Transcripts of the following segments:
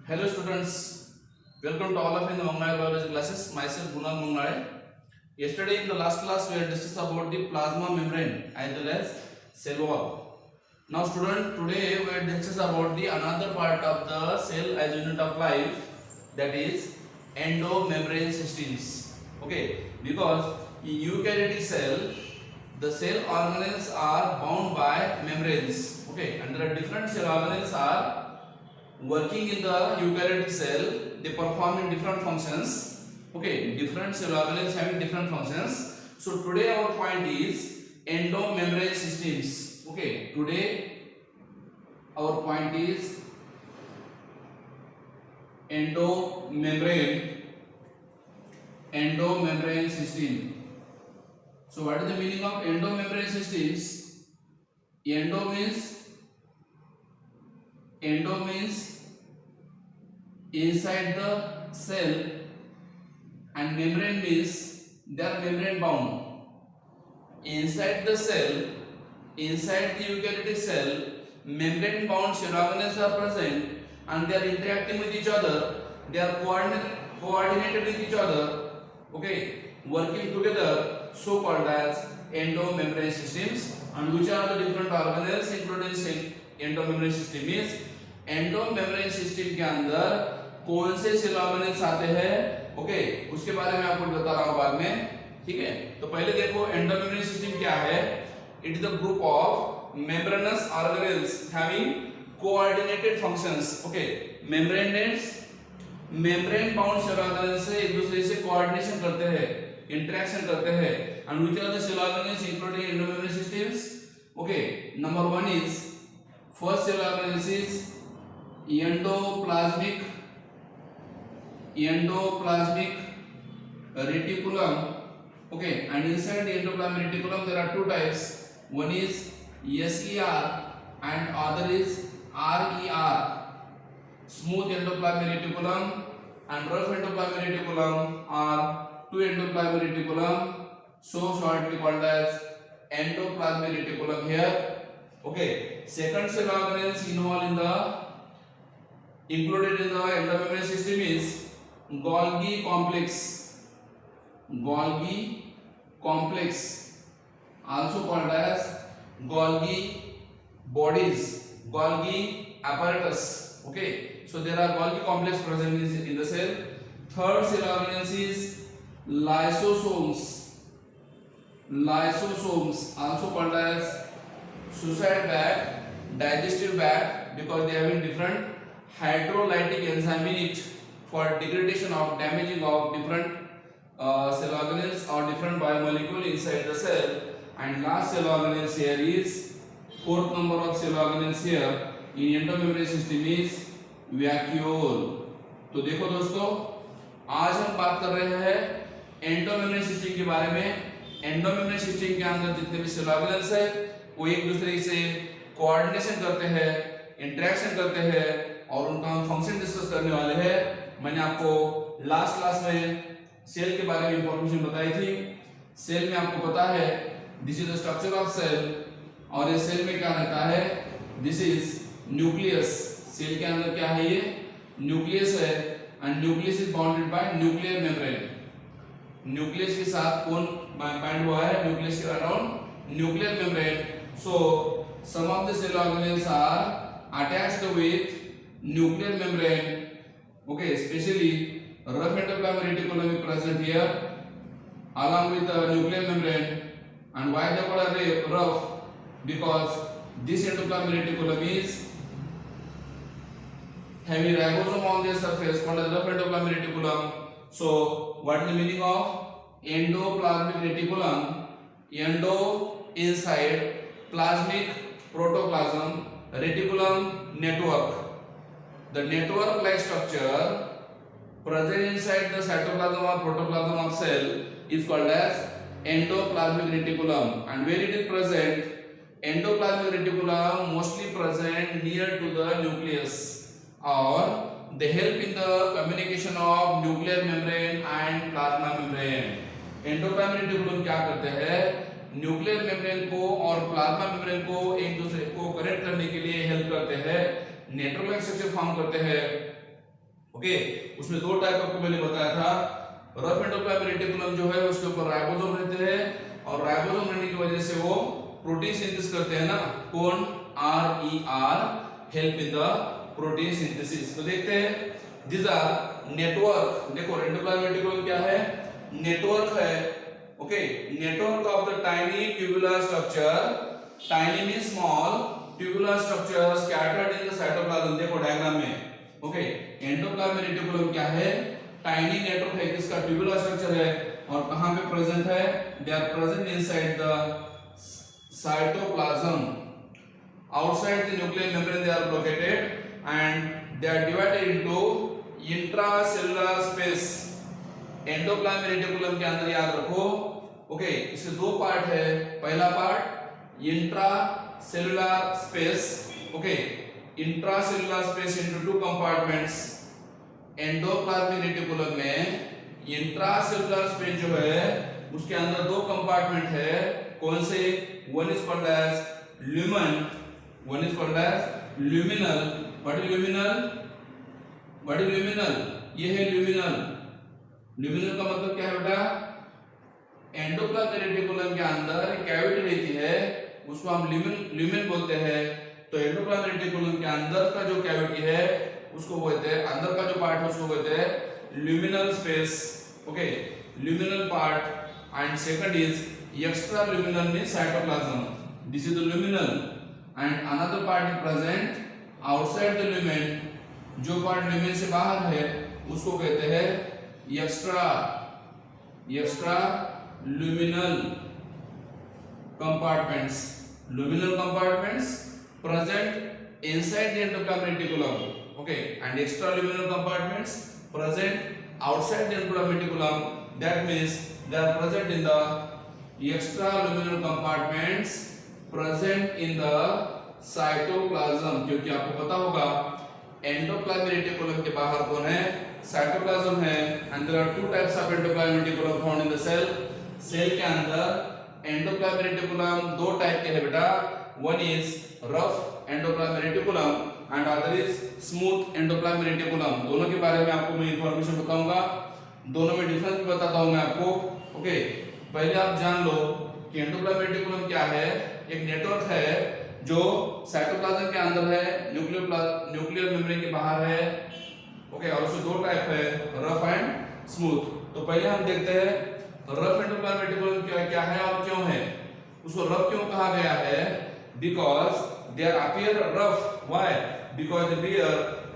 Hello students, welcome to all of you in the Mangnare biology classes. Myself Gunal Mangnare. Yesterday in the last class we had discussed about the plasma membrane as well as cell wall. Now student, today we had discussed about the another part of the cell as unit of life, that is endomembrane systems. Okay, because in eukaryotic cell the cell organelles are bound by membranes. Okay, and there are different cell organelles are working in the eukaryotic cell. They perform in different functions. Okay, different cell organelles having different functions. So today our point is endomembrane systems. Okay, today our point is endomembrane system. So what is the meaning of endomembrane systems? Endo means inside the cell, and membrane means they are membrane bound. Inside the cell, inside the eukaryotic cell, membrane bound cell organelles are present and they are interacting with each other. They are coordinated with each other. Okay, working together, so called as endomembrane systems. And which are the different organelles including endomembrane system is endomembrane system के अंदर कौन से cell organelles आते हैं, okay, उसके बारे में आपको बता रहा हूं बाद में. ठीक है, तो पहले देखो एंडोमेम्ब्रेन सिस्टम क्या है. It is the group of membranous organelles having coordinated functions. Okay, membrane bound cell organelles से एक दूसरे से कोऑर्डिनेशन करते हैं, इंटरेक्शन करते हैं. And which are the cell organelles including endomembrane systems. Okay, number 1 is first cell organelles is endoplasmic reticulum. Okay, and inside the endoplasmic reticulum there are two types. One is SER and other is RER. Smooth endoplasmic reticulum and rough endoplasmic reticulum are two endoplasmic reticulum, so shortly called as endoplasmic reticulum here. Okay, second cell organelles included in the endomembrane system is Golgi complex, also called as Golgi bodies, Golgi apparatus. Okay, so there are Golgi complex present in the cell. Third cell organelles is lysosomes, also called as suicide bag, digestive bag, because they have different hydrolytic enzyme in it for degradation of damaging of different cell organelles or different biomolecule inside the cell. And last cell organelles here is fourth number of cell organelles here in endomembrane system is vacuole. तो देखो दोस्तों, आज हम बात कर रहे हैं endomembrane system के बारे में. एंडोमेम्ब्रेन सिस्टम के अंदर जितने भी सेल ऑर्गेनेल्स है वो एक दूसरे से कोऑर्डिनेशन करते हैं, इंटरेक्शन करते हैं और उनका हम फंक्शन डिस्कस करने वाले हैं. मैंने आपको लास्ट क्लास में सेल के बारे में इंफॉर्मेशन बताई थी. सेल में आपको पता है this is the structure of cell, और ये सेल में क्या रहता है, दिस इज न्यूक्लियस. सेल के अंदर क्या है, ये न्यूक्लियस है, and nucleus is bounded by nuclear membrane. Nucleus के साथ कौन बाइंड हुआ है, न्यूक्लियस के around nuclear membrane. So some of the cell organelles are attached with nuclear membrane. Okay, especially rough endoplasmic reticulum is present here along with the nuclear membrane. And why they call rough? Because this endoplasmic reticulum is having ribosome on their surface called as rough endoplasmic reticulum. So what is the meaning of endoplasmic reticulum? Endo inside, plasmic protoplasm, reticulum network. The network-like structure present inside the cytoplasm or protoplasm of cell is called as endoplasmic reticulum. And where it is present, endoplasmic reticulum mostly present near to the nucleus, or they help in the communication of nuclear membrane and plasma membrane. Endoplasmic reticulum क्या करते हैं, nuclear membrane को और plasma membrane को एक दूसरे को connect करने के लिए हेल्प करते हैं, नेटवर्क स्ट्रक्चर फॉर्म करते हैं. ओके, उसमें दो टाइप आपको मैंने बताया था। रफ एंडोप्लाज्मिक रेटिकुलम जो है उसके ऊपर राइबोसोम रहते हैं और राइबोसोम रहने की वजह से वो प्रोटीन सिंथेसिस करते हैं ना, कौन, RER help in the protein synthesis. तो देखते हैं, दिस आर नेटवर्क, देखो एंडोप्लाज्मिक रेटिकुलम क्या है, नेटवर्क है, okay, network of the tiny tubular structure, tiny means small, tubular structure scattered in the cytoplasm, देखो डायग्राम में, ओके, एंडोप्लाज्मिक रेटिकुलम क्या है, टाइनी नेटवर्क है, किसका, ट्यूबुलर स्ट्रक्चर है, और कहां पे प्रेजेंट है, they are present inside the cytoplasm, outside the nuclear membrane they are located and they are divided into intracellular space। Endoplasmic reticulum के अंदर याद रखो, ओके, इसके दो पार्ट है, पहला part intracellular space, okay, intracellular space into two compartments. Endoplasmic reticulum में intracellular space जो है उसके अंदर दो कंपार्टमेंट है, कौन से, one is called as lumen, one is called as luminal। what is luminal, what is luminal, ये है luminal। luminal का मतलब क्या है बेटा, एंडोप्लाज्मिक रेटिकुलम के अंदर कैविटी रहती है उसको हम ल्यूमेन बोलते हैं। तो एंडोप्लाज्मिक रेटिकुलम के अंदर का जो कैविटी है उसको बोलते हैं, अंदर का जो पार्ट है उसको बोलते हैं luminal space, okay, luminal part. And second is extra luminal means cytoplasm, this is the luminal, and another part is present outside the lumen, जो पार्ट lumen से बाहर है उसको कहते हैं extra luminal compartments, luminal compartments present inside the endoplasmic reticulum, okay, and extra luminal compartments present outside the endoplasmic reticulum, that means they are present in the extra luminal compartments present in the cytoplasm, क्योंकि आपको पता होगा endoplasmic reticulum के बाहर कौन है, cytoplasm है। And there are two types of endoplasmic reticulum found in the cell, cell के अंदर एंडोप्लाज्मिक रेटिकुलम दो टाइप के है बेटा, one is rough endoplasmic reticulum and other is smooth endoplasmic reticulum. दोनों के बारे में आपको मैं इंफॉर्मेशन बताऊंगा, दोनों में डिफरेंस भी बताता हूं मैं आपको, ओके। पहले आप जान लो कि एंडोप्लाज्मिक रेटिकुलम क्या है, एक नेटवर्क है जो साइटोप्लाज्म के अंदर है, न्यूक्लियर मेम्ब्रेन के बाहर है, ओके, और उसके दो टाइप है, रफ एंड स्मूथ। तो पहले हम देखते हैं रफ एंडोप्लाज्मिक रेटिकुलम क्या है और क्यों है। उसको रफ क्यों कहा गया है, because they are appear rough, why, because they bear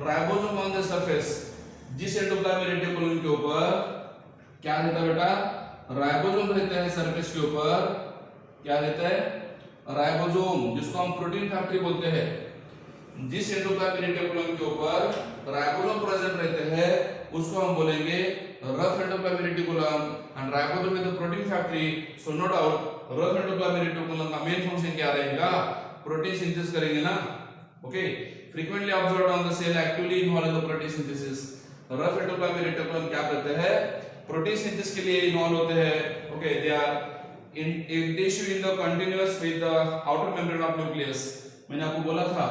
ribosome on the surface. जिस एंडोप्लाज्मिक रेटिकुलम के ऊपर क्या रहता है बेटा, राइबोसोम रहता है सरफेस के ऊपर, क्या रहता है, राइबोसोम, जिसको हम प्रोटीन फैक्ट्री बोलते हैं। जिस एंडोप्लाज्मिक रेटिकुलम के ऊपर राइबोसोम प्रेजेंट रहते हैं उसको हम बोलेंगे rough endoplasmic reticulum, and ribosome is the protein factory. So no doubt rough endoplasmic reticulum का मेन फंक्शन क्या रहेगा, प्रोटीन सिंथेसिस करेंगे ना, okay. Frequently observed on the cell actively involve in the protein synthesis. Rough endoplasmic reticulum क्या करते हैं, protein synthesis के लिए इन्वॉल्व होते हैं, okay. They are in tissue in the continuous with the outer membrane of nucleus। मैंने आपको बोला था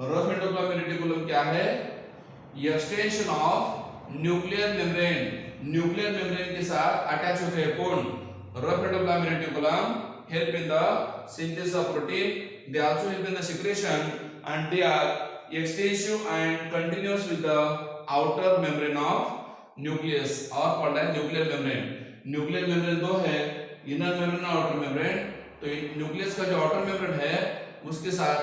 रफ एंडोप्लाज्मिक रेटिकुलम क्या है, extension of nuclear membrane, nuclear membrane के साथ अटैच होते हैं कौन, rough endoplasmic reticulum help in the synthesis of protein, they also help in the secretion, and they are extensive and continuous with the outer membrane of nucleus or called as nuclear membrane। Nuclear membrane दो है, inner membrane और outer membrane. तो nucleus का जो outer membrane है उसके साथ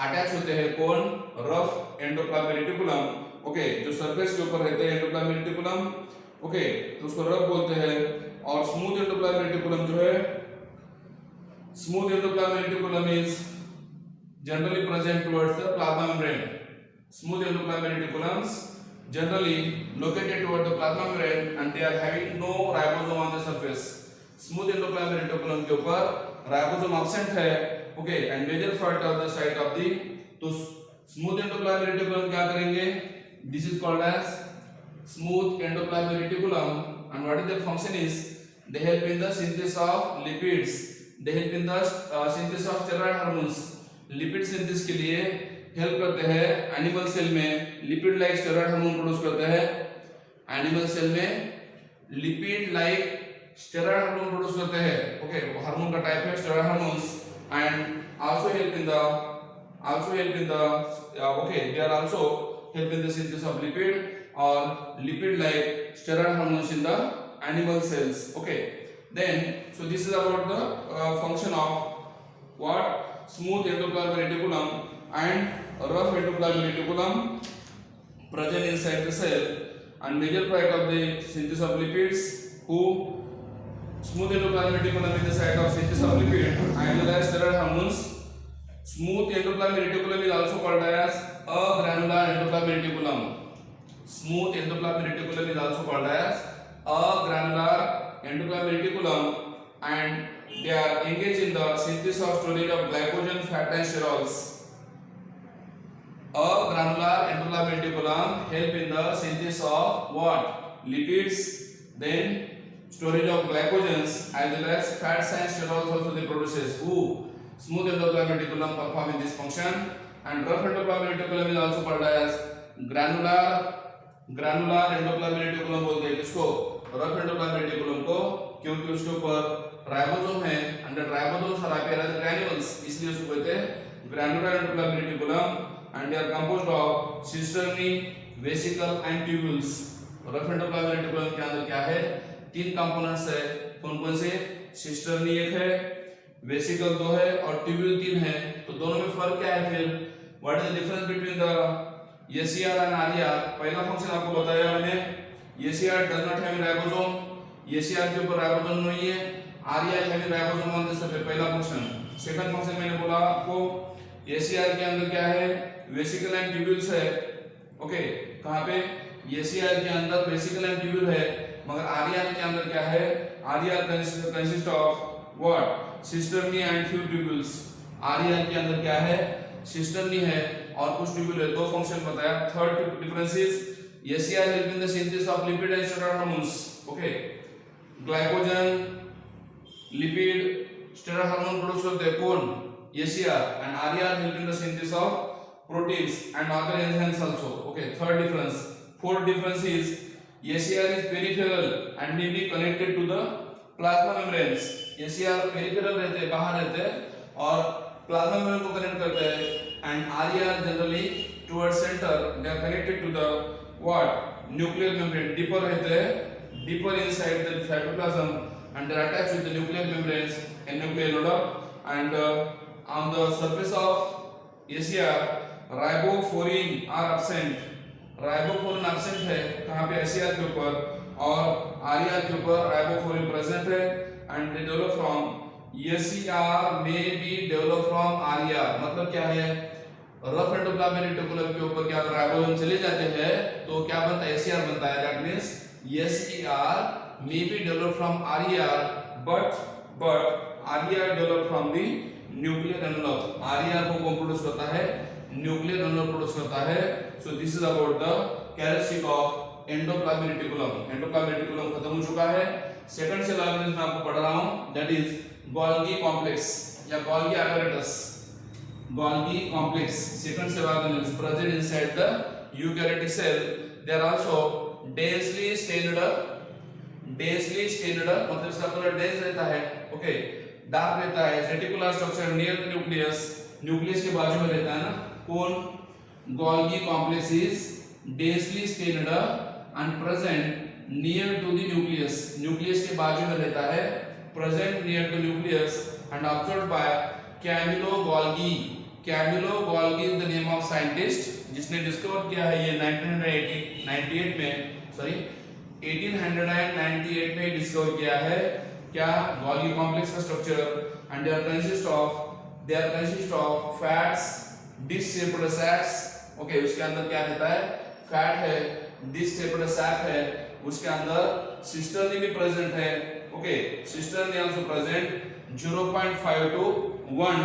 attach होते हैं कौन, रफ एंडोप्लाज्मिक रेटिकुलम, ओके, जो सरफेस के ऊपर रहते हैं एंडोप्लाज्मिक रेटिकुलम, ओके, तो उसको रफ बोलते हैं। और स्मूथ एंडोप्लाज्मिक रेटिकुलम जो है, smooth endoplasmic reticulum is generally present towards the plasma membrane. Smooth endoplasmic reticulums generally located toward the plasma membrane and they are having no ribosome on the surface। Smooth endoplasmic reticulum के ऊपर ribosome absent है, okay, and major part of the site of the, तो smooth endoplasmic reticulum क्या करेंगे, this is called as smooth endoplasmic reticulum, and what is their function is they help in the synthesis of lipids, they help in the synthesis of steroid hormones. Lipid synthesis के लिए help करते हैं animal cell में lipid like steroid hormone produce करते हैं। Animal cell में lipid like steroid hormone produce करते हैं। ओके, हार्मोन का टाइप है steroid hormones and also help in the okay, they are also help in the synthesis of lipid or lipid like steroid hormones in the animal cells. Okay, then so this is about the function of what smooth endoplasmic reticulum and rough endoplasmic reticulum present inside the cell, and major part of the synthesis of lipids who smooth endoplasmic reticulum is the site of synthesis of lipid and the steroid hormones. Smooth endoplasmic reticulum is also called as agranular endoplasmic reticulum. Smooth endoplasmic reticulum is also called as agranular endoplasmic reticulum, and they are engaged in the synthesis of storage of glycogen, fat and sterols. Agranular endoplasmic reticulum help in the synthesis of what? Lipids, then storage of glycogens as well as fats and sterols also they produces. Smooth endoplasmic reticulum perform in this function, and rough endoplasmic reticulum is also called as granular endoplasmic reticulum बोलते हैं किसको? rough endoplasmic reticulum को, क्योंकि उसके ऊपर ribosome है, under ribosomes are appear as granules, इसलिए उसको कहते हैं granular endoplasmic reticulum, and they are composed of cisternae, vesicle and tubules. rough endoplasmic reticulum के अंदर क्या है? तीन कंपोनेंट्स है। कौन कौन से? सिस्टर्नी एक है, वेसिकल दो है और ट्यूब्यूल तीन है। तो दोनों में फर्क क्या है फिर? What is the difference between the ACR and RER? पहला फंक्शन आपको बताया मैंने, ACR does not have ribosome, ACR के ऊपर राइबोसोम नहीं है, RER have ribosome on this surface, पहला फंक्शन। सेकंड फंक्शन मैंने बोला आपको, एसीआर के अंदर क्या है? वेसिकल एंड ट्यूब्यूल्स है। ओके, कहां पे? एसीआर के अंदर वेसिकल एंड ट्यूब्यूल है, मगर आरईआर के अंदर क्या है? RER consist of what? Cisternae and few tubules. RER के अंदर क्या है? सिस्टर्नी है और कुछ ट्यूब्यूल है। दो फंक्शन बताया। Third difference is SER help in the synthesis of lipid and steroid hormones. Okay, glycogen, lipid, steroid hormone produce करते हैं कौन? SER, and RER help in the synthesis of proteins and other enzymes also. Okay, third difference. Fourth difference is SER is peripheral and may be connected to the plasma membranes. SER peripheral रहते हैं, बाहर रहते हैं और plasma membrane को connect करते हैं, and RER generally towards centre, they are connected to the what? Nuclear membrane, deeper रहते हैं, deeper inside the cytoplasm, and they are attached with the nuclear membranes and nuclear node, and on the surface of SER riboflavin are absent. Riboflavin absent है कहां पे? ACR के ऊपर, और RER के ऊपर राइबोफ्लोरिन प्रेजेंट है, and they develop from ACR may be develop from RER। मतलब क्या है? रफ एंडोप्लाज्मिक रेटिकुलम के ऊपर क्या राइबोसोम चले जाते हैं तो क्या बनता है? ACR बनता है। That means ACR may be developed from RER, but RER developed from the nuclear envelope। RER को कौन प्रोड्यूस करता है? न्यूक्लियर एनवेलप प्रोड्यूस करता है। So this is about the characteristic of endoplasmic reticulum. Endoplasmic reticulum खत्म हो चुका है। सेकंड सेल ऑर्गेनिज्म आपको पढ़ रहा हूं, दैट इज गोल्गी कॉम्प्लेक्स या Golgi apparatus। Golgi complex second cell organism present inside the eukaryotic cell. They are also densely stained, मतलब इसका कलर डेंस रहता है, ओके, डार्क रहता है। Reticular structure near the nucleus, nucleus के बाजू में रहता है ना। कौन? Golgi complex is densely stained and present near to the nucleus, nucleus के बाजू में रहता है, present near to nucleus and observed by Camillo Golgi. Camillo Golgi is the name of scientist जिसने डिस्कवर किया है ये 1898 में डिस्कवर किया है क्या? गोल्गी कॉम्प्लेक्स का structure, and they are consist of fats, dish shaped sacs. Okay, उसके अंदर क्या रहता है? फैट है, डिश शेप्ड सैक है, उसके अंदर सिस्टर्नी भी प्रेजेंट है। Okay, cisternae also present 0.5 to 1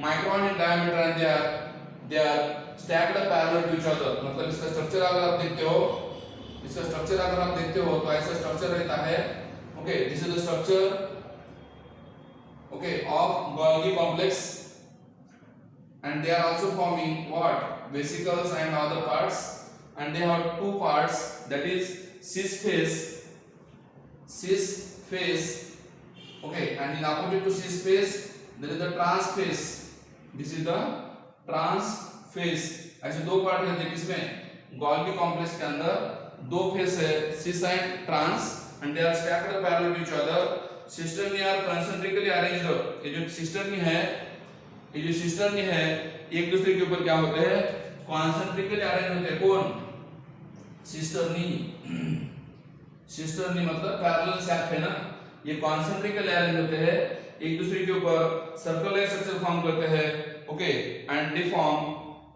micron in diameter, and they are stacked parallel to each other। मतलब इसका स्ट्रक्चर अगर आप देखते हो तो ऐसा स्ट्रक्चर रहता है। Okay, this is the structure, okay, of Golgi complex. and they are also forming what? Vesicles and other parts, and they have two parts, that is cis phase, okay, and in opposite to cis phase there is the trans phase. This is the trans phase. ऐसे दो part रहते हैं किसमें? Golgi complex के अंदर दो face है, cis and trans, and they are stacked parallel to each other. Cisternae are concentrically arranged. ये जो सिस्टर्नी है एक दूसरे के ऊपर क्या होते हैं? कॉन्सेंट्रिकली अरेंज होते हैं. कौन? सिस्टर्नी मतलब पैरेलल सैप है ना, ये कॉन्सेंट्रिकली अरेंज होते हैं, एक दूसरे के ऊपर सर्कुलर स्ट्रक्चर फॉर्म करते हैं. Okay, and they form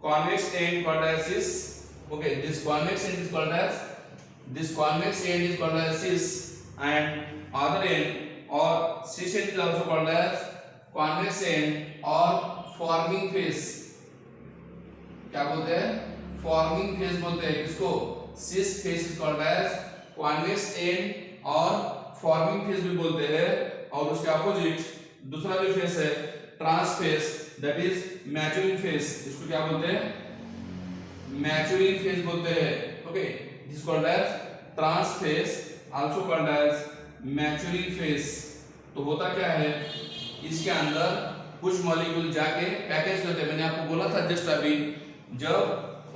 convex end called as cis. Okay, this convex end is called as cis, and other end or cis end is also called as convex end or forming phase. क्या बोलते हैं? forming phase बोलते हैं किसको? cis phase is called as convex end और forming phase भी बोलते हैं. और उसके अपोजिट दूसरा जो फेस है trans phase, that is maturing phase. इसको क्या बोलते हैं? maturing phase बोलते हैं. okay, this is called as trans phase, also called as maturing phase. तो होता क्या है, इसके अंदर कुछ मॉलिक्यूल जाके पैकेज करते हैं. मैंने आपको बोला था जस्ट अभी, जब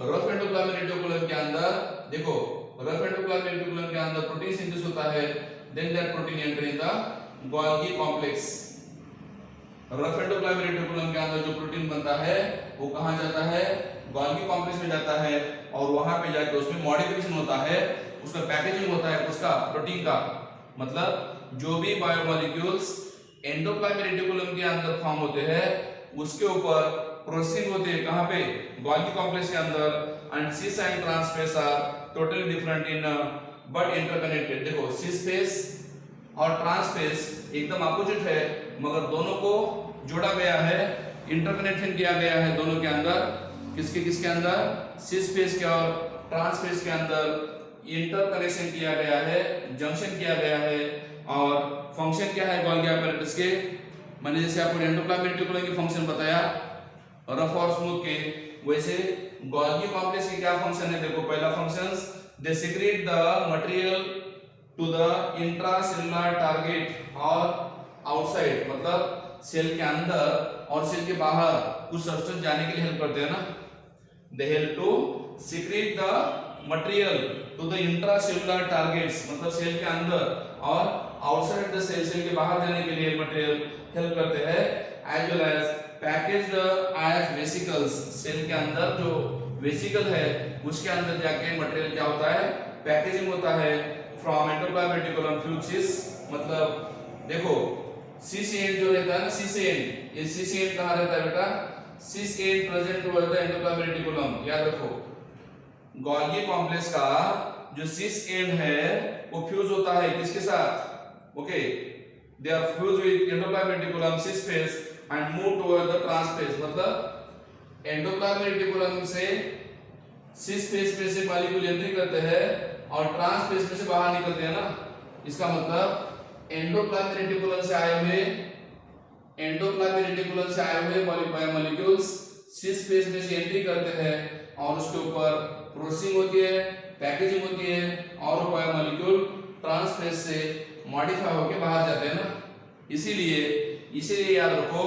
रफ एंडोप्लाज्मिक रेटिकुलम के अंदर, देखो रफ एंडोप्लाज्मिक रेटिकुलम के अंदर प्रोटीन सिंथेसिस होता है, then that protein enter in the Golgi complex. Rough endoplasmic reticulum के अंदर जो प्रोटीन बनता है वो कहां जाता है? गोल्गी कॉम्प्लेक्स में जाता है, और वहां पे जाके उसमें मॉडिफिकेशन होता है, उसका पैकेजिंग होता है, उसका प्रोटीन का मतलब जो भी बायोमोलिक्यूल्स एंडोप्लाज्मिक रेटिकुलम के अंदर फॉर्म होते हैं उसके ऊपर प्रोसेसिंग होती है. कहां पे? गोल्गी कॉम्प्लेक्स के अंदर. And cis and trans face are totally different in but interconnected. देखो सिस फेस और ट्रांस फेस एकदम अपोजिट है, मगर दोनों को जोड़ा गया है, इंटरकनेक्शन किया गया है दोनों के अंदर. किसके अंदर? सिस फेस के और ट्रांस फेस के अंदर इंटरकनेक्शन किया गया है, जंक्शन किया गया है. और फंक्शन क्या है गोल्गी apparatus के? मैंने जैसे आपको एंडोप्लाज्मिक रेटिकुलम की फंक्शन बताया रफ और स्मूथ के, वैसे गोल्गी कॉम्प्लेक्स के क्या फंक्शन है? देखो पहला function, they secrete the material to the intracellular target और आउटसाइड, मतलब सेल के अंदर और सेल के बाहर कुछ सब्सटेंस जाने के लिए हेल्प करते हैं ना. They help to secrete the material to the intracellular targets, मतलब सेल के अंदर और आउटसाइड द सेल, सेल के बाहर जाने के लिए मटेरियल हेल्प करते हैं. As well as packaged as vesicles, cell के अंदर जो वेसिकल है उसके अंदर जाके मटेरियल क्या होता है? पैकेजिंग होता है. फ्रॉम एंडोप्लाज्मिक रेटिकुलम थ्रू सिस, मतलब देखो सिस एंड जो रहता है ना, सिस एंड, ये सिस एंड कहां रहता है बेटा? Cis and present toward the endoplasmic reticulum. याद रखो गोल्गी कॉम्प्लेक्स का जो सिस एंड है वो फ्यूज होता है किसके साथ? Okay, they are fuse with endoplasmic reticulum cis face and move toward the trans face. मतलब एंडोप्लाज्मिक रेटिकुलम से सिस फेस में से मॉलिक्यूल एंट्री करते हैं और ट्रांस फेस में से बाहर निकलते हैं ना. इसका मतलब एंडोप्लाज्मिक रेटिकुलम से आए हुए बायोमोलिक्यूल्स सिस फेस में से एंट्री करते हैं और उसके ऊपर प्रोसेसिंग होती है, पैकेजिंग होती है, और बायोमोलिक्यूल ट्रांस फेस से मॉडिफाई होकर बाहर जाते हैं ना. इसीलिए याद रखो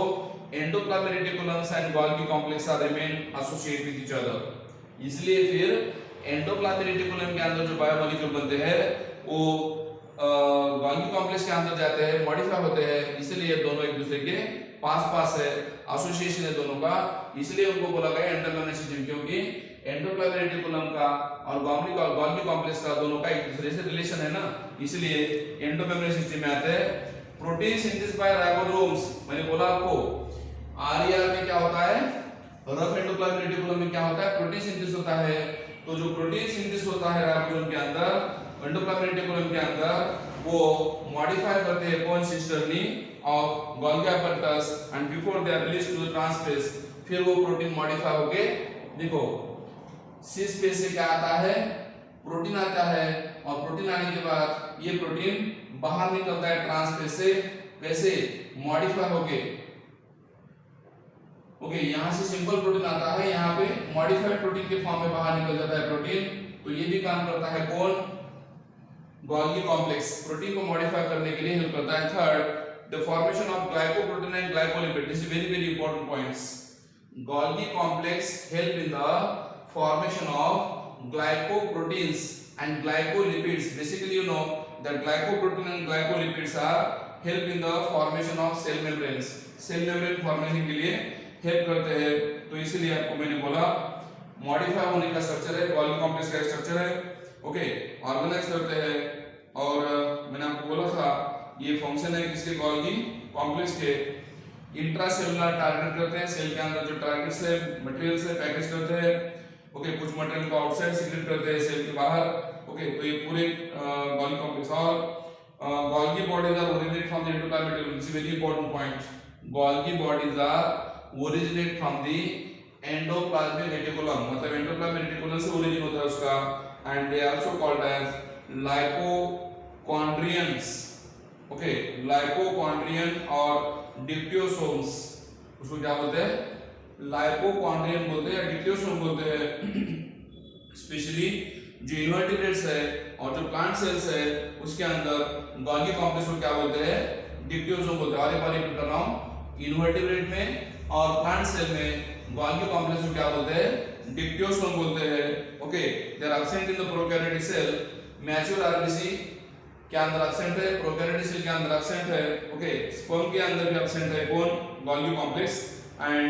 endoplasmic reticulums and Golgi complex are remain associated with each other. इसलिए फिर एंडोप्लाज्मिक रेटिकुलम के अंदर जो बायोमोलिक्यूल बनते हैं वो गोल्गी कॉम्प्लेक्स के अंदर जाते हैं, मॉडिफाई होते हैं. इसलिए दोनों एक दूसरे के पास है, एसोसिएशन है दोनों का. इसलिए उनको बोला गया एंडोप्लाज्मिक सिस्टम, क्योंकि एंडोप्लाज्मिक रेटिकुलम का और गोल्गी कॉम्प्लेक्स का दोनों का एक दूसरे से रिलेशन है ना, इसलिए एंडोप्लाज्मिक सिस्टम में आते हैं. प्रोटीन सिंथेसिस बाय राइबोसोम्स, मैंने बोला आपको आरईआर में क्या होता है? रफ एंडोप्लाज्मिक रेटिकुलम में क्या होता है? प्रोटीन सिंथेसिस होता है. तो जो प्रोटीन सिंथेसिस होता है राइबोसोम के अंदर, एंडोप्लाज्मिक रेटिकुलम के अंदर, वो मॉडिफाई करते हैं कौन? Cisternae of Golgi apparatus, and before they are released to the trans face, फिर वो प्रोटीन मॉडिफाई होके, देखो सिस फेस से क्या आता है? प्रोटीन आता है, और प्रोटीन आने के बाद ये प्रोटीन बाहर निकलता है ट्रांस फेस से. कैसे? मॉडिफाई होके. ओके, यहाँ से सिंपल प्रोटीन आता है, यहाँ पे मॉडिफाइड प्रोटीन के फॉर्म में बाहर निकल जाता है प्रोटीन। तो ये भी काम करता है कौन? गोल्गी कॉम्प्लेक्स, प्रोटीन को मॉडिफाई करने के लिए हेल्प करता है। Third, the formation of glycoprotein and glycolipid, this is very very important points. Golgi complex help in the formation of glycoproteins and glycolipids. Basically, you know that glycoprotein and glycolipids are help in the formation of cell membranes. Cell membrane formation के लिए help करते हैं। तो इसीलिए आपको मैंने बोला modify होने का स्ट्रक्चर है, गोल्गी कॉम्प्लेक्स का स्ट्रक्चर है। ओके, ऑर्गेनाइज करते हैं। और मैंने आपको बोला था ये फंक्शन है किसके? गोल्गी कॉम्प्लेक्स के। इंट्रासेलुलर टारगेट करते हैं, सेल के अंदर जो टारगेट्स है, मटेरियल से पैकेज करते हैं। ओके, कुछ मटेरियल को आउटसाइड सीक्रेट करते हैं सेल के बाहर। ओके, तो ये पूरे गोल्गी कॉम्प्लेक्स। और Golgi bodies are originate from the endoplasmic reticulum, this is very important point. Golgi bodies are originate from the endoplasmic reticulum, मतलब एंडोप्लाज्मिक रेटिकुलम से ओरिजिन होता है उसका। And they are also called as lipochondrions. Okay, lipochondrion और dictyosomes, उसको क्या बोलते हैं? लाइपोकॉन्ड्रियन बोलते हैं या डिप्टियोसोम बोलते हैं। स्पेशली जो इन्वर्टिब्रेट्स है और जो प्लांट सेल्स है उसके अंदर गोल्गी कॉम्प्लेक्स को क्या बोलते हैं? डिप्टियोसोम बोलते हैं। और एक बार रिपीट कर रहा हूं, इन्वर्टिब्रेट में और प्लांट सेल में गोल्गी कॉम्प्लेक्स को क्या बोलते हैं? डिप्टियोसोम बोलते हैं। Okay, they are absent in the prokaryotic cell. Mature RBC के अंदर एब्सेंट है, प्रोकैरियोटिक सेल के अंदर एब्सेंट है। ओके, स्पर्म के अंदर भी एब्सेंट है कौन? Golgi complex. And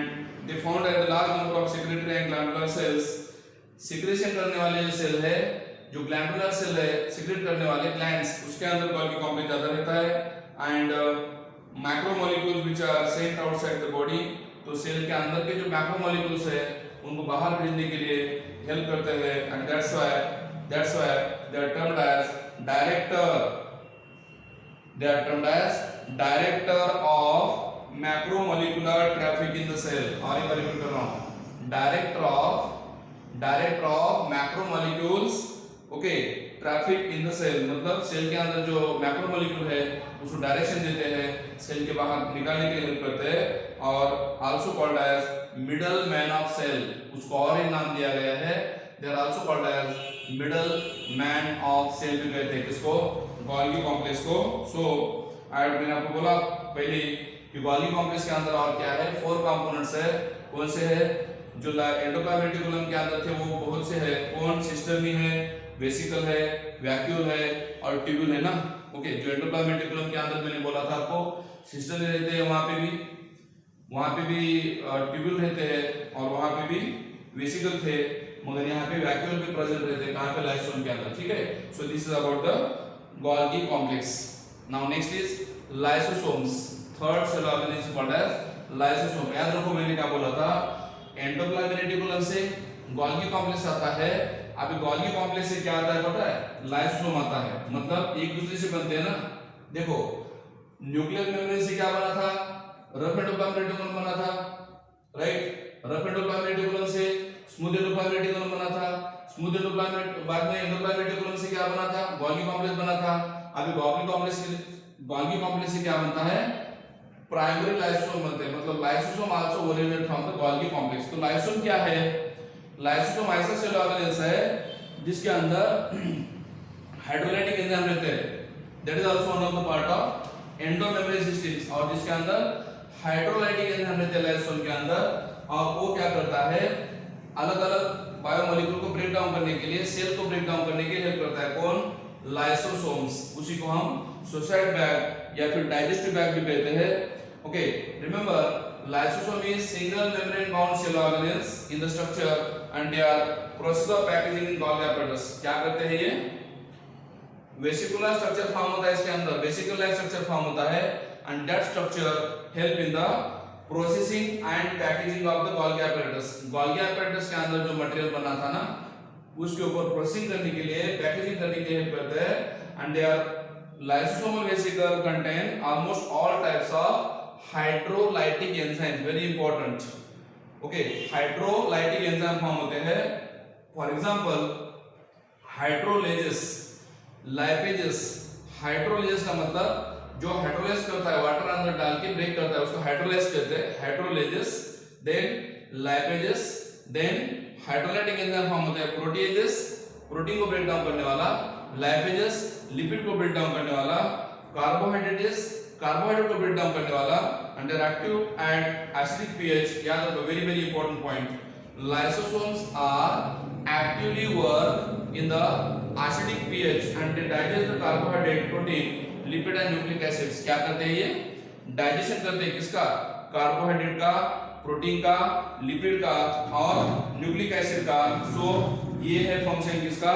they found at the large number of secretary and glandular cells. Secretion करने वाले जो सेल है, जो ग्लैंडुलर सेल है, सीक्रेट करने वाले ग्लैंड्स, उसके अंदर गोल्गी कॉम्प्लेक्स ज्यादा रहता है। And macromolecules which are sent outside the body, तो सेल के अंदर के जो मैक्रोमोलिक्यूल्स है उनको बाहर भेजने के लिए हेल्प करते हैं। And that's why they are termed as director, they are termed as director of macromolecular traffic in the cell. और एक बार रिपीट कर रहा हूं, director of macromolecules, okay, traffic in the cell, मतलब सेल के अंदर जो मैक्रोमोलिक्यूल है उसको डायरेक्शन देते हैं, सेल के बाहर निकालने के लिए हेल्प करते हैं। और also called as middle man of cell, उसको और एक नाम दिया गया है, they are also called as middle man of cell भी कहते हैं किसको? गोल्गी कॉम्प्लेक्स को। सो मैंने आपको बोला पहले कि गोल्गी कॉम्प्लेक्स के अंदर और क्या है? 4 कंपोनेंट्स है। कौन से है? जो एंडोप्लाज्मिक रेटिकुलम के अंदर थे वो बहुत से है। कौन? सिस्टर्नी है, वेसिकल है, वैक्यूल है और ट्यूब्यूल है ना। ओके, जो एंडोप्लाज्मिक रेटिकुलम के अंदर मैंने बोला था आपको सिस्टर्नी रहते हैं, वहां पे भी ट्यूब्यूल रहते हैं और वहां पे भी वेसिकल थे, मगर यहाँ पे वैक्यूल भी प्रेजेंट रहते हैं। कहां पे? लाइसोसोम के अंदर। ठीक है, so this is about the Golgi complex. Now next is lysosomes. Third cell organism called as lysosome. याद रखो मैंने क्या बोला था, एंडोप्लाज्मिक रेटिकुलम से गोल्गी कॉम्प्लेक्स आता है। अभी गोल्गी कॉम्प्लेक्स से क्या आता है पता है? लाइसोसोम आता है, मतलब एक दूसरे से बनते हैं ना। देखो, न्यूक्लियर मेम्ब्रेन से क्या बना था? रफ एंडोप्लाज्मिक रेटिकुलम बना था, राइट? रफ एंडोप्लाज्मिक रेटिकुलम से स्मूथ एंडोप्लाज्मिक रेटिकुलम बना था, स्मूथ एंडोप्लाज्मिक बाद में एंडोप्लाज्मिक रेटिकुलम से क्या बना था? गोल्गी कॉम्प्लेक्स बना था। अभी गोल्गी कॉम्प्लेक्स से क्या बनता है? प्राइमरी लाइसोसोम बनते हैं, मतलब lysosome also originate from the Golgi complex. तो लाइसोसोम क्या है? लाइसोसोम ऐसा सेल ऑर्गेनेल्स है जिसके अंदर हाइड्रोलाइटिक एंजाइम रहते हैं, that is also one of the part of endomembrane systems. और जिसके अंदर हाइड्रोलाइटिक एंजाइम रहते हैं लाइसोसोम के अंदर, और वो क्या करता है? अलग-अलग बायोमोलिक्यूल को ब्रेक डाउन करने के लिए, सेल को ब्रेक डाउन करने के लिए हेल्प करता है। कौन? लाइसोसोम्स। उसी को हम सुसाइड बैग या फिर डाइजेस्टिव बैग भी कहते हैं। Okay, remember lysosome is single membrane bound cell organelles in the structure and they are process of packaging in Golgi apparatus। क्या करते हैं ये? वेसिकुलर स्ट्रक्चर फॉर्म होता है इसके अंदर, वेसिकुलर स्ट्रक्चर फॉर्म होता है and that structure help in the processing and packaging of the Golgi apparatus। Golgi apparatus के अंदर जो मटेरियल बना था ना, उसके ऊपर प्रोसेसिंग करने के लिए, पैकेजिंग करने के लिए हेल्प करते हैं। and they are lysosomal vesicle contain almost all types of hydrolytic enzyme, very important. Okay, hydrolytic enzyme form होते हैं। For example hydrolases, lipases. Hydrolases का मतलब जो हाइड्रोलाइज करता है, वाटर अंदर डाल के ब्रेक करता है, उसको हाइड्रोलाइज कहते हैं, hydrolases. Then lipases, then hydrolytic enzyme form होते हैं प्रोटीएजेस, प्रोटीन को ब्रेक डाउन करने वाला, लाइपेजेस लिपिड को ब्रेक डाउन करने वाला, कार्बोहाइड्रेट्स कार्बोहाइड्रेट को ब्रेक डाउन करने वाला, and they are active at acidic pH. याद रखो, very very important point. Lysosomes are actively work in the acidic pH and they digest the carbohydrate, protein, lipid and nucleic acids. क्या करते हैं ये? Digestion करते हैं किसका? कार्बोहाइड्रेट का, प्रोटीन का, लिपिड का और न्यूक्लिक एसिड का. सो ये है फंक्शन किसका?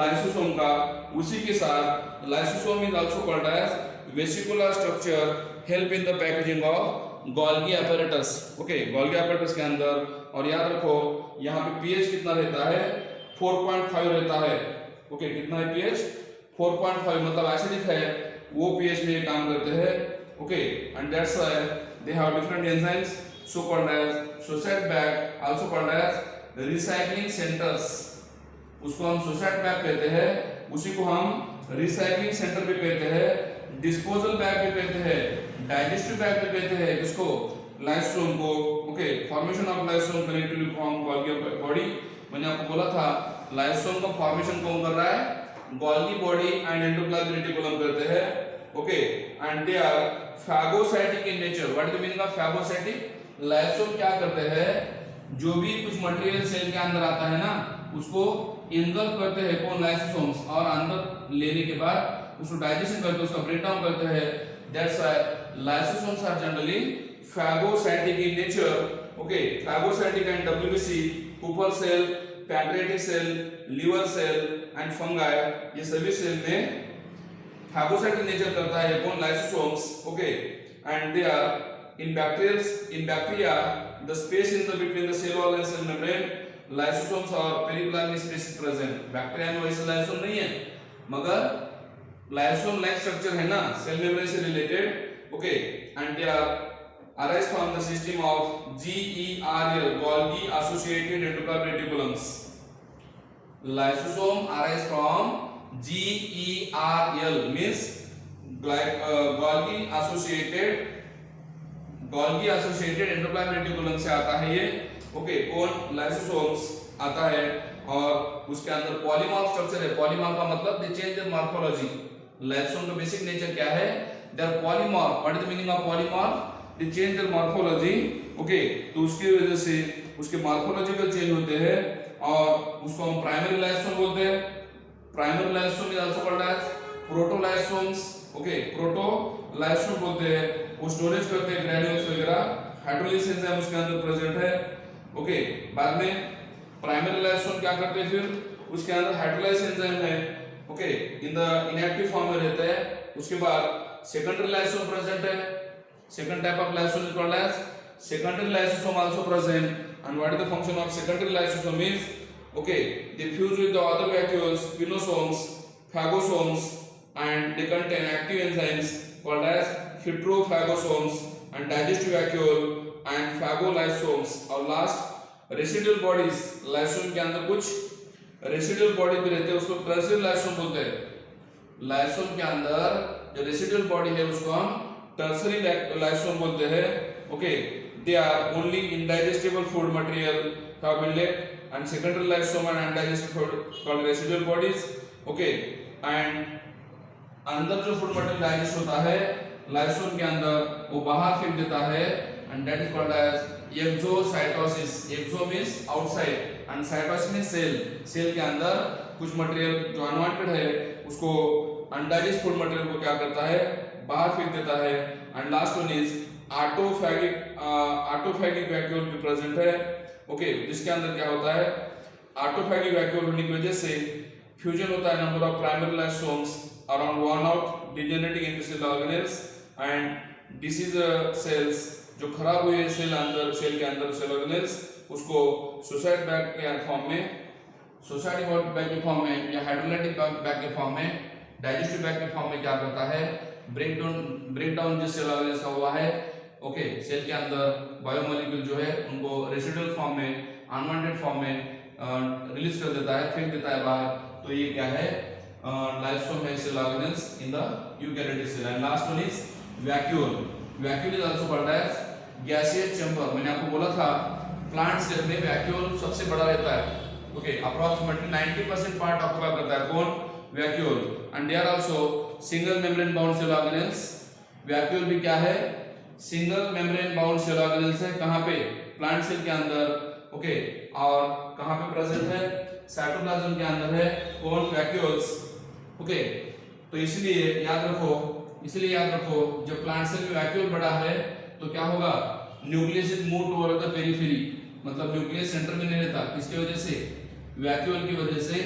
लाइसोसोम का. उसी के साथ lysosome is also called as vesicular structure, help in the packaging of Golgi apparatus. Okay, Golgi apparatus के अंदर. और याद रखो यहाँ पे pH कितना रहता है? 4.5 रहता है. ओके, कितना है pH? 4.5, मतलब एसिडिक है, वो pH में काम करते हैं. Okay, and that's why they have different enzymes so called as suicide bag, also called as recycling centres. उसको हम सुसाइड बैग कहते हैं, उसी को हम रिसाइक्लिंग सेंटर भी कहते हैं, डिस्पोजल बैग भी कहते हैं, डाइजेस्टिव बैग भी कहते हैं. किसको? लाइसोसोम को. Okay, formation of lysosome collectively form Golgi body. मैंने आपको बोला था लाइसोसोम का फॉर्मेशन कौन कर रहा है? Golgi body and endoplasmic reticulum करते हैं. Okay, and they are phagocytic in nature. What is the meaning of phagocytic? Lysosome क्या करते हैं? जो भी कुछ मटेरियल सेल के अंदर आता है ना, उसको इनगल्फ करते हैं कौन? लाइसोसोम्स. और अंदर लेने के बाद उसको डाइजेशन करते हैं, उसका ब्रेक डाउन करते हैं. That's why lysosomes are generally phagocytic in nature. Okay, phagocytic and WBC, Kupffer cell, pancreatic cell, liver cell and fungi, ये सभी सेल में phagocytic नेचर करता है कौन? Lysosomes. Okay, and they are in bacteria the space in the between the cell wall and cell membrane, lysosomes are periplasmic space present. Bacteria में वैसे lysosome नहीं है, मगर लाइसोसोम लाइक स्ट्रक्चर है ना, सेल मेम्ब्रेन से related. Okay, and they are arise from the system of GERL, Golgi associated endocardial reticulums. Lysosome arise from GERL means Golgi associated endocardial reticulum से आता है ये. ओके, कौन? लाइसोसोम्स आता है और उसके अंदर पॉलीमॉर्फ स्ट्रक्चर है. पॉलीमॉर्फ का मतलब they change their morphology. Lysosome का बेसिक नेचर क्या है? They are polymorph. What is the meaning of polymorph? They change their morphology. Okay, तो उसकी वजह से उसके मॉर्फोलॉजिकल चेंज होते हैं और उसको हम प्राइमरी लाइसोसोम बोलते हैं. Primary lysosome is also called as protolysosomes. Okay, protolysosome बोलते हैं. वो स्टोरेज करते हैं ग्रैन्यूल्स वगैरह. हाइड्रोलिसिस एंजाइम उसके अंदर प्रेजेंट है. ओके, बाद में प्राइमरी लाइसोसोम क्या करते हैं? फिर उसके अंदर हाइड्रोलाइसिस एंजाइम है. Okay, in the inactive form में रहते हैं. उसके बाद सेकेंडरी लाइसोसोम प्रेजेंट है. Second type of lysosome is called as secondary lysosome also present. And what is the function of secondary lysosome is? Okay, they fuse with the other vacuoles, spinosomes, phagosomes, and they contain active enzymes called as heterophagosomes and digestive vacuole and phagolysosomes. और last residual bodies, lysosome के अंदर कुछ residual body भी रहते हैं, उसको tertiary lysosome बोलते हैं. lysosome के अंदर जो residual body है उसको हम टर्सरी लाइसोसोम बोलते हैं. Okay, they are only indigestible food material have been left and secondary lysosome and undigested food called residual bodies. Okay, and अंदर जो फूड मटेरियल डाइजेस्ट होता है लाइसोसोम के अंदर, वो बाहर फेंक देता है and that is called as exocytosis. Exo means outside and cytosis means cell. Cell के अंदर कुछ मटेरियल जो अनवांटेड है उसको अनडाइजेस्ट फूड मटेरियल को क्या करता है? बाहर फेंक देता है. And last one is autophagic vacuole भी प्रेजेंट है. ओके, जिसके अंदर क्या होता है? ऑटोफैगिक वैक्यूल होने की वजह से फ्यूजन होता है number of primary lysosomes around one out degenerating into cell organelles and disease cells. जो खराब हुए सेल के अंदर सेल ऑर्गेनेल्स, उसको सुसाइड बैग के फॉर्म में, सुसाइड बैग के फॉर्म में या हाइड्रोलाइटिक बैग के फॉर्म में, डाइजेस्टिव बैग के फॉर्म में क्या करता है? ब्रेक डाउन जिस सेल ऑर्गेनेल्स का हुआ है. ओके, सेल के अंदर बायोमोलिक्यूल जो है उनको रेसिडुअल फॉर्म में, अनवांटेड फॉर्म में रिलीज कर देता है, फेंक देता है बाहर. तो ये क्या है? लाइसोसोम है cell organelles in the eukaryotic cell. And last one is vacuole. Vacuole is also called as gaseous chamber, मैंने आपको बोला था प्लांट सेल में वैक्यूल सबसे बड़ा रहता है, ओके, अप्रोक्सीमेटली 90% पार्ट ऑक्यूपाई करता है कौन, vacuole. And they're also single membrane bound cell organelles, vacuole भी क्या है, single membrane bound cell organelles है, कहां पे, प्लांट सेल के अंदर, ओके, और कहां पे प्रेजेंट है, साइटोप्लाज्म के अंदर है कौन, वैक्यूल्स, ओके। तो इसलिए याद रखो जब प्लांट सेल में वैक्यूल बड़ा है तो क्या होगा, nucleus is move toward the periphery, मतलब न्यूक्लियस सेंटर में नहीं रहता, किसकी वजह से, वैक्यूल की वजह से,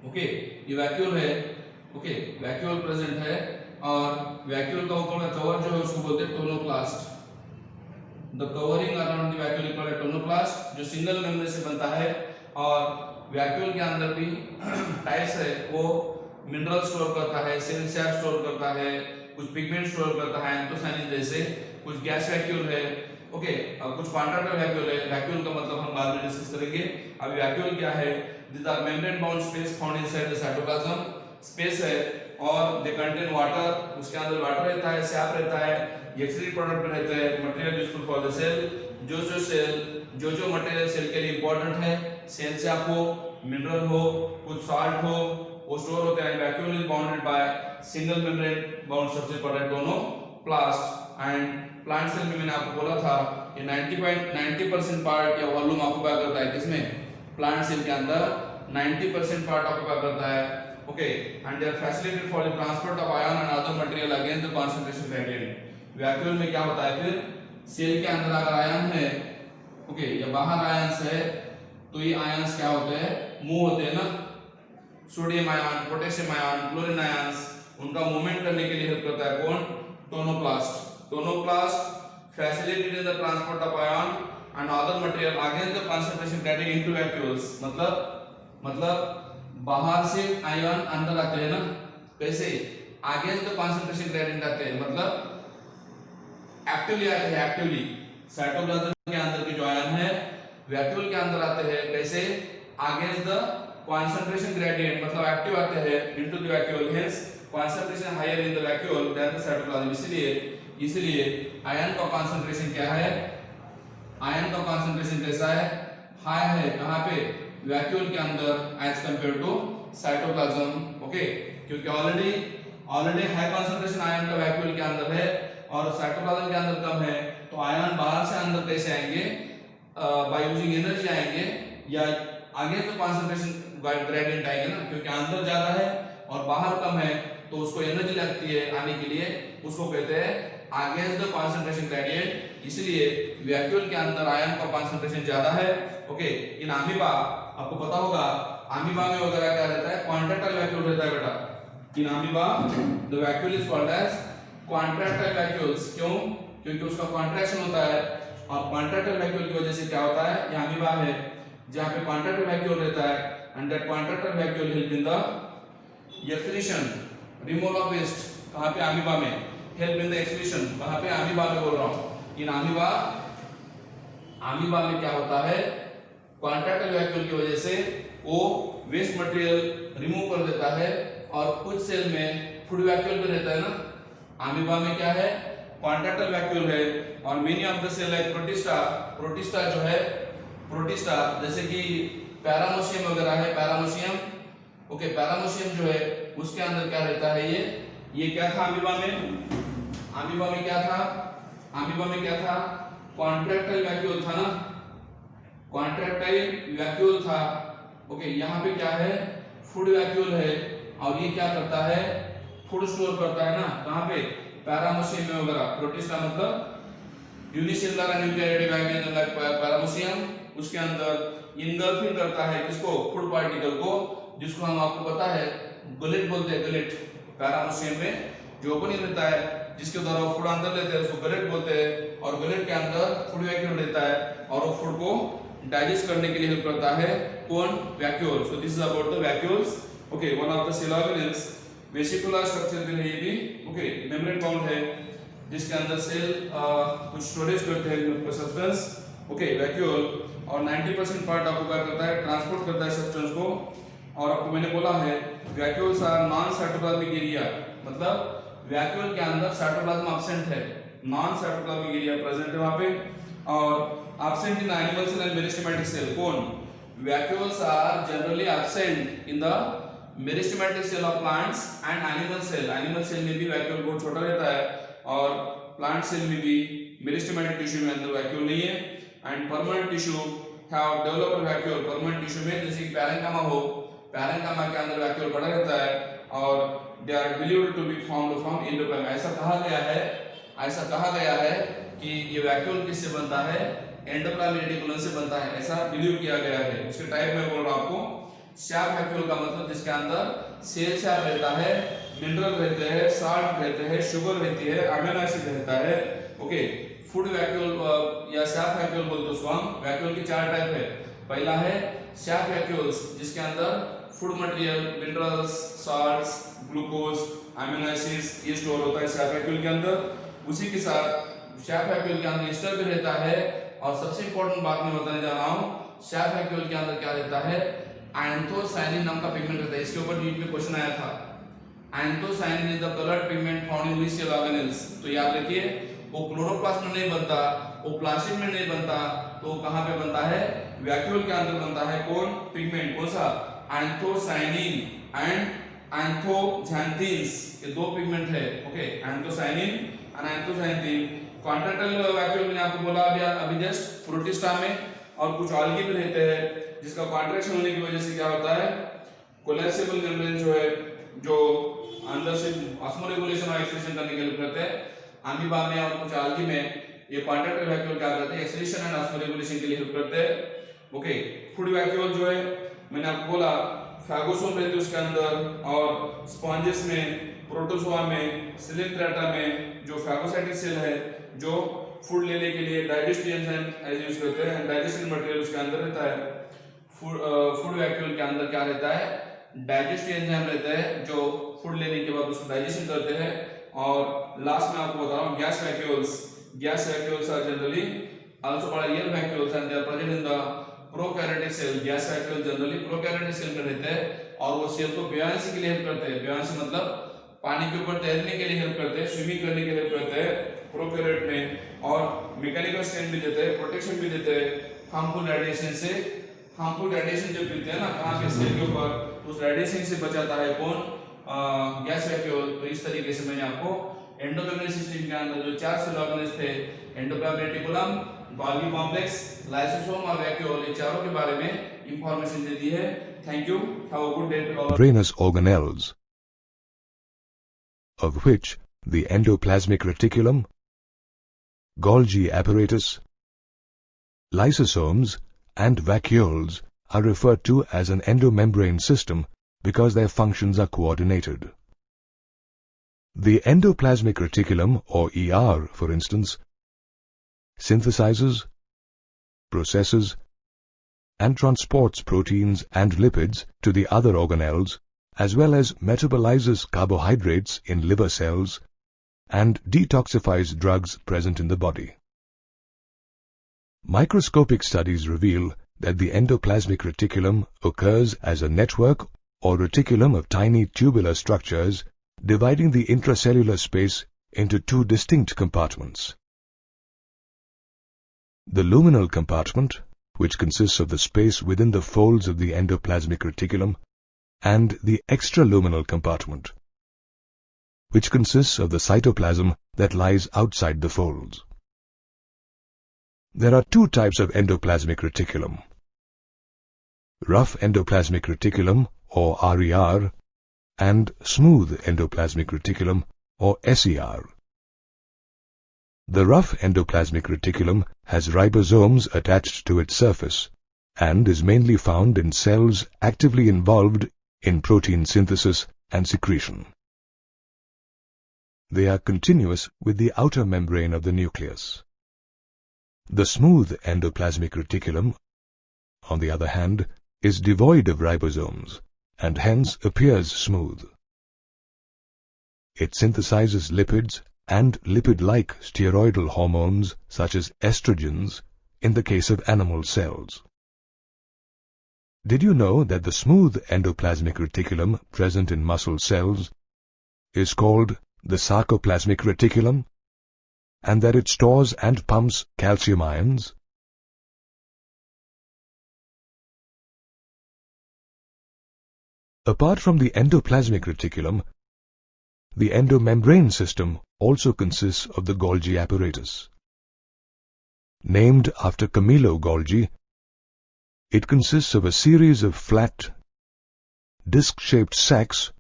ओके। ये वैक्यूल है, ओके, वैक्यूल प्रेजेंट है, और वैक्यूल का ऊपर का कवर जो है उसको बोलते हैं tonoplast. The covering around the vacuole is called tonoplast, जो सिंगल मेम्ब्रेन से बनता है। और वैक्यूल के अंदर भी टाइप्स है, वो मिनरल स्टोर करता है, सेल सैप स्टोर करता है, कुछ पिगमेंट स्टोर करता है एंथोसायनिन जैसे, कुछ गैस वैक्यूल है, ओके, और कुछ कॉन्ट्रैक्टर वैक्यूल है। वैक्यूल का मतलब हम बाद में डिस्कस करेंगे। अभी वैक्यूल क्या है, these are membrane bound space found inside the cytoplasm, space है, और दे कंटेन वाटर, उसके अंदर वाटर रहता है, सैप रहता है, एक्सक्रीट प्रोडक्ट में रहता है, material useful for the cell, जो मटेरियल सेल के लिए इंपॉर्टेंट है, सेल सैप हो, मिनरल हो, कुछ सॉल्ट हो, वो स्टोर होते हैं। Vacuole is bounded by single membrane bound structure called tonoplast. And plant cell में मैंने आपको बोला था ये 90% पार्ट या वॉल्यूम ऑक्यूपाई करता है, किसमें, प्लांट सेल के अंदर 90% पार्ट ऑक्यूपाई करता है, okay. And they are facilitated for the transport of ion and other material against the concentration gradient. Vacuole में क्या होता है, फिर सेल के अंदर अगर आयन है, ओके, या बाहर आयंस है, तो ये आयंस क्या होते हैं, मूव होते हैं ना, sodium ion, potassium ion, chlorine ions, उनका मूवमेंट करने के लिए हेल्प करता है कौन, tonoplast. Tonoplast facilitated in the transport of ion and other material against the concentration gradient into vacuoles। मतलब बाहर से आयन अंदर आते हैं ना, कैसे, अगेंस्ट द कंसंट्रेशन ग्रेडियंट आते हैं, मतलब एक्टिवली आते हैं, एक्टिवली साइटोप्लाज्म के अंदर के जो आयन है वैक्यूल के अंदर आते हैं, कैसे, अगेंस्ट द कंसंट्रेशन ग्रेडियंट, मतलब एक्टिव आते हैं into the vacuole, hence concentration higher in the vacuole than the cytoplasm. इसलिए आयन का कंसंट्रेशन क्या है, आयन का कंसंट्रेशन कैसा है, हाई है, कहां पे, वैक्यूल के अंदर as compare to cytoplasm, okay, क्योंकि ऑलरेडी हाई कंसंट्रेशन आयन का वैक्यूल के अंदर है और साइटोप्लाज्म के अंदर कम है, तो आयन बाहर से अंदर कैसे आएंगे, बाय यूजिंग एनर्जी आएंगे, या आगे तो कंसंट्रेशन ग्रेडियंट आएंगे ना, क्योंकि अंदर ज्यादा है और बाहर कम है, तो उसको एनर्जी लगती है आने के लिए, उसको कहते हैं अगेंस्ट द कंसंट्रेशन ग्रेडियंट। इसलिए वैक्यूल के अंदर आयन का कंसंट्रेशन ज्यादा है, ओके। इन अमीबा, आपको पता होगा अमीबा में वगैरह क्या रहता है, कॉन्ट्रैक्टाइल वैक्यूल रहता है बेटा। In amoeba the vacuole is called as contractile vacuoles, क्यों, क्योंकि उसका कॉन्ट्रैक्शन होता है, और कॉन्ट्रैक्टाइल वैक्यूल की वजह से क्या होता है, ये अमीबा है जहां पे कॉन्ट्रैक्टाइल वैक्यूल रहता है, and that contractile vacuole help in the excretion, removal of waste, कहां पे, अमीबा में, हेल्प इन द एक्सक्रीशन, कहां पे, अमीबा में बोल रहा हूं। इन अमीबा में क्या होता है, कॉन्ट्रैक्टाइल वैक्यूल की वजह से वो वेस्ट मटेरियल रिमूव कर देता है, और कुछ सेल में फूड वैक्यूल भी रहता है ना, अमीबा में क्या है, कॉन्ट्रैक्टाइल वैक्यूल है, और many of the cell like protista जो है, प्रोटिस्टा जैसे कि पैरामोशियम वगैरह है, पैरामोशियम, ओके, पैरामोशियम जो है उसके अंदर क्या रहता है, ये क्या था अमीबा में क्या था, कॉन्ट्रैक्टाइल वैक्यूल था ना, कॉन्ट्रैक्टाइल वैक्यूल था, ओके। यहाँ पे क्या है, फूड वैक्यूल है, और ये क्या करता है, फूड स्टोर करता है ना, कहाँ पे, पैरामोशियम में वगैरह। प्रोटिस्टा मतलब यूनिसेलुलर न्यूक्लियोटाइड ऑर्गेनिज्म लाइक पैरामोशियम, उसके अंदर इनगल्फिंग करता है किसको, फूड पार्टिकल को, जिसको हम आपको पता है गलेट बोलते हैं, गलेट, पैरामोशियम में जो ओपनिंग रहता है जिसके द्वारा फूड अंदर लेते हैं उसको गलेट बोलते हैं, और गलेट के अंदर फूड वैक्यूल रहता है और वो फूड को डाइजेस्ट करने के लिए हेल्प करता है कौन, vacuole. So this is about the vacuoles, okay. One of the cell organelles vesicular structure भी है ये भी, ओके, मेम्ब्रेन बाउंड है जिसके अंदर सेल कुछ स्टोरेज करते हैं सब्सटेंस, ओके, वैक्यूल, और 90% पार्ट ऑक्यूपाई करता है, ट्रांसपोर्ट करता है सब्सटेंस को। और आपको मैंने बोला है vacuoles are non cytoplasmic area, मतलब वैक्यूल के अंदर साइटोप्लाज्म एब्सेंट है, नॉन साइटोप्लाज्मिक एरिया प्रेजेंट है वहां पे। और absent in animal cell and meristematic cell कौन? Vacuoles are generally absent in the meristematic cell of plants and animal cell। animal cell में भी वैक्यूल बहुत छोटा रहता है और प्लांट सेल में भी मेरिस्टेमेटिक टिश्यू में अंदर वैक्यूल नहीं है। And permanent tissue have developed vacuole. Permanent tissue में जैसे कि पैरेन्कामा हो, पैरेन्कामा के अंदर वैक्यूल बड़ा रहता है और they are believed to be formed from endoplasm. ऐसा कहा गया है कि ये वैक्यूल किससे बनता है? एंडोप्लाज्मिक रेटिकुलम से बनता है, ऐसा बिलीव किया गया है। उसके टाइप में बोल रहा हूं आपको। शैप वैक्यूल का मतलब जिसके अंदर सेल शैप रहता है, मिनरल रहते हैं, साल्ट रहते हैं, शुगर रहती है, अमीनो एसिड रहता है। ओके, फूड वैक्यूल या शैप वैक्यूल बोलते हैं उसको हम। वैक्यूल की 4 टाइप है। पहला है शैप वैक्यूल्स जिसके अंदर food material, minerals, salts, glucose, amino acids ये स्टोर होता है शैप वैक्यूल के अंदर। उसी के साथ शैप वैक्यूल के अंदर ईस्टर भी रहता है। और सबसे इंपॉर्टेंट बात मैं बताने जा रहा हूं, शैप वैक्यूल के अंदर क्या रहता है? एंथोसायनिन नाम का पिगमेंट रहता है। इसके ऊपर नीट में क्वेश्चन आया था। Anthocyanin is the coloured pigment found in which cell organelles. तो याद रखिए, वो क्लोरोप्लास्ट में नहीं बनता, वो प्लास्टिड में नहीं बनता, तो कहां पे बनता है? वैक्यूल के अंदर बनता है। कौन पिगमेंट? कौन सा? एंथोसायनिन एंड एंथोजैंथिन्स, ये 2 पिगमेंट है। ओके, एंथोसायनिन और एंथोजैंथिन। कॉन्ट्रैक्टाइल वैक्यूल मैंने आपको बोला अभी जस्ट प्रोटिस्टा में। और कुछ ऑल्गी भी रहते हैं जिसका कॉन्ट्रैक्शन होने की वजह से क्या होता है? कोलैप्सिबल मेम्ब्रेन जो है, जो अंदर से ऑस्मोरेगुलेशन और एक्सक्रीशन करने के लिए करते हैं। अमीबा में और कुछ ऑल्गी में ये कॉन्ट्रैक्टाइल वैक्यूल क्या करते हैं? एक्सक्रीशन एंड ऑस्मोरेगुलेशन के लिए हेल्प करते हैं। ओके, फूड वैक्यूल जो है मैंने आपको बोला फैगोसोम रहते हैं उसके अंदर, और स्पॉन्जेस में, प्रोटोजोआ में, सिलिंड्रेटा में जो फैगोसाइटिक सेल है जो फूड लेने के लिए डाइजेस्टिव एंजाइम यूज करते हैं। डाइजेस्टिव मटेरियल उसके अंदर रहता है। फूड वैक्यूल के अंदर क्या रहता है? डाइजेस्टिव एंजाइम रहता है जो फूड लेने के बाद उसको डाइजेशन करते हैं। और लास्ट में आपको बता रहा हूं gas vacuoles. Gas vacuoles are generally also called air vacuoles and they are present in the prokaryotic cell. Gas vacuole generally prokaryotic cell में रहते हैं और वो सेल को ब्योयांसी के लिए हेल्प करते हैं। ब्योयांसी मतलब पानी के ऊपर तैरने के लिए हेल्प करते हैं, स्विमिंग करने के लिए हेल्प करते हैं प्रोकैरियोट में। और मैकेनिकल स्ट्रेंथ भी देते हैं, प्रोटेक्शन भी देते हैं हार्मफुल रेडिएशन से। हार्मफुल रेडिएशन जब गिरते हैं ना कहां पे? सेल के ऊपर, तो उस रेडिएशन से बचाता है कौन? Gas vacuole. तो इस तरीके से मैंने आपको एंडोमेम्ब्रेन सिस्टम के अंदर जो 4 सेल ऑर्गेनेल्स थे, endoplasmic reticulum, Golgi complex, lysosome और वैक्यूल, ये चारों के बारे में इंफॉर्मेशन दे दी है। Thank you, have a good day to all. Membranous organelles, of which the endoplasmic reticulum, Golgi apparatus, lysosomes, and vacuoles are referred to as an endomembrane system because their functions are coordinated. The endoplasmic reticulum, or ER, for instance, synthesizes, processes, and transports proteins and lipids to the other organelles, as well as metabolizes carbohydrates in liver cells and detoxifies drugs present in the body. Microscopic studies reveal that the endoplasmic reticulum occurs as a network or reticulum of tiny tubular structures dividing the intracellular space into 2 distinct compartments. The luminal compartment, which consists of the space within the folds of the endoplasmic reticulum, and the extraluminal compartment, which consists of the cytoplasm that lies outside the folds. There are 2 types of endoplasmic reticulum: rough endoplasmic reticulum, or RER, and smooth endoplasmic reticulum, or SER. The rough endoplasmic reticulum has ribosomes attached to its surface and is mainly found in cells actively involved in protein synthesis and secretion. They are continuous with the outer membrane of the nucleus. The smooth endoplasmic reticulum, on the other hand, is devoid of ribosomes and hence appears smooth. It synthesizes lipids and lipid-like steroidal hormones such as estrogens in the case of animal cells. Did you know that the smooth endoplasmic reticulum present in muscle cells is called the sarcoplasmic reticulum? and that it stores and pumps calcium ions? Apart from the endoplasmic reticulum, the endomembrane system also consists of the Golgi apparatus. Named after Camillo Golgi, it consists of a series of flat, disc-shaped sacs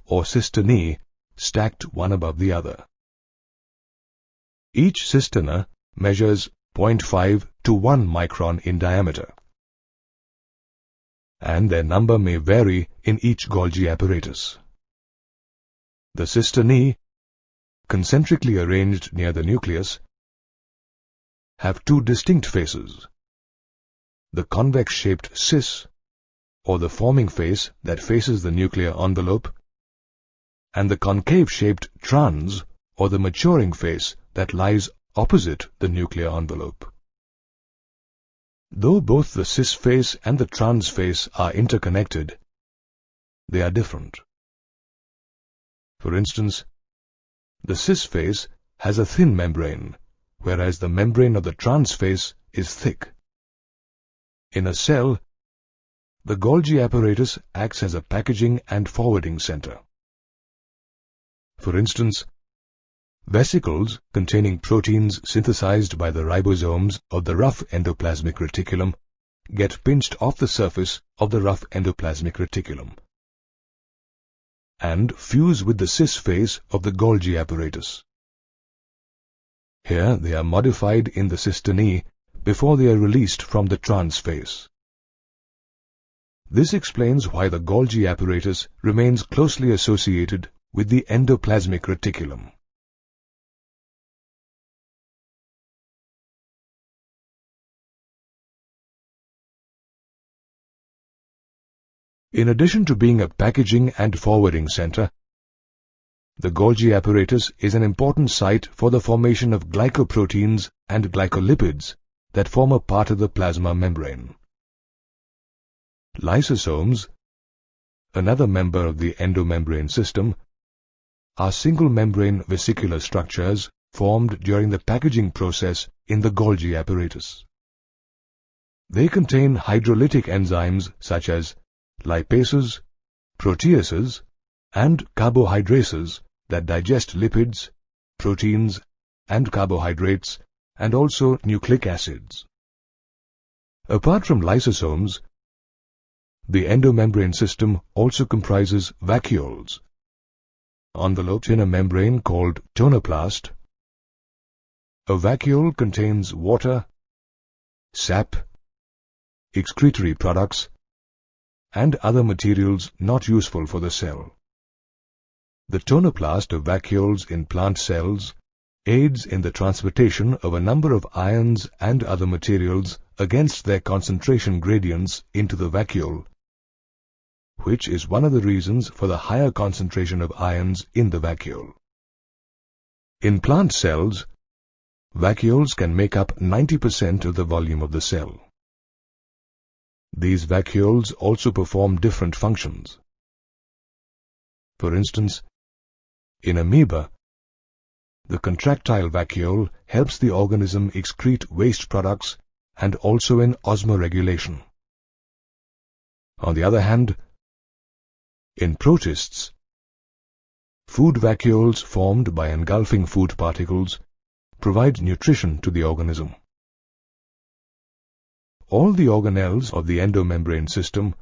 or cisternae stacked one above the other. Each cisterna measures 0.5 to 1 micron in diameter, and their number may vary in each Golgi apparatus. The cisternae, concentrically arranged near the nucleus, have two distinct faces: the convex-shaped cis, or the forming face that faces the nuclear envelope, and the concave-shaped trans, or the maturing face that lies opposite the nuclear envelope. Though both the cis face and the trans face are interconnected, they are different. For instance, the cis face has a thin membrane, whereas the membrane of the trans face is thick. In a cell, the Golgi apparatus acts as a packaging and forwarding center. For instance, vesicles containing proteins synthesized by the ribosomes of the rough endoplasmic reticulum get pinched off the surface of the rough endoplasmic reticulum and fuse with the cis face of the Golgi apparatus. Here they are modified in the cisternae before they are released from the trans face. This explains why the Golgi apparatus remains closely associated with the endoplasmic reticulum. In addition to being a packaging and forwarding center, the Golgi apparatus is an important site for the formation of glycoproteins and glycolipids that form a part of the plasma membrane. Lysosomes, another member of the endomembrane system, are single-membrane vesicular structures formed during the packaging process in the Golgi apparatus. They contain hydrolytic enzymes such as lipases, proteases, and carbohydrases that digest lipids, proteins, and carbohydrates, and also nucleic acids. Apart from lysosomes, the endomembrane system also comprises vacuoles, enveloped in a membrane called tonoplast. A vacuole contains water, sap, excretory products, and other materials not useful for the cell. The tonoplast of vacuoles in plant cells aids in the transportation of a number of ions and other materials against their concentration gradients into the vacuole, which is one of the reasons for the higher concentration of ions in the vacuole. In plant cells, vacuoles can make up 90% of the volume of the cell. These vacuoles also perform different functions. For instance, in amoeba, the contractile vacuole helps the organism excrete waste products and also in osmoregulation. On the other hand, in protists, food vacuoles formed by engulfing food particles provide nutrition to the organism. All the organelles of the endomembrane system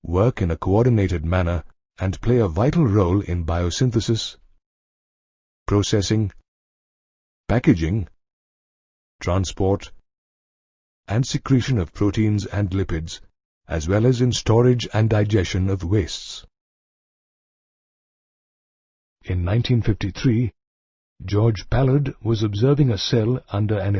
work in a coordinated manner and play a vital role in biosynthesis, processing, packaging, transport, and secretion of proteins and lipids, as well as in storage and digestion of wastes. In 1953, George Pallard was observing a cell under an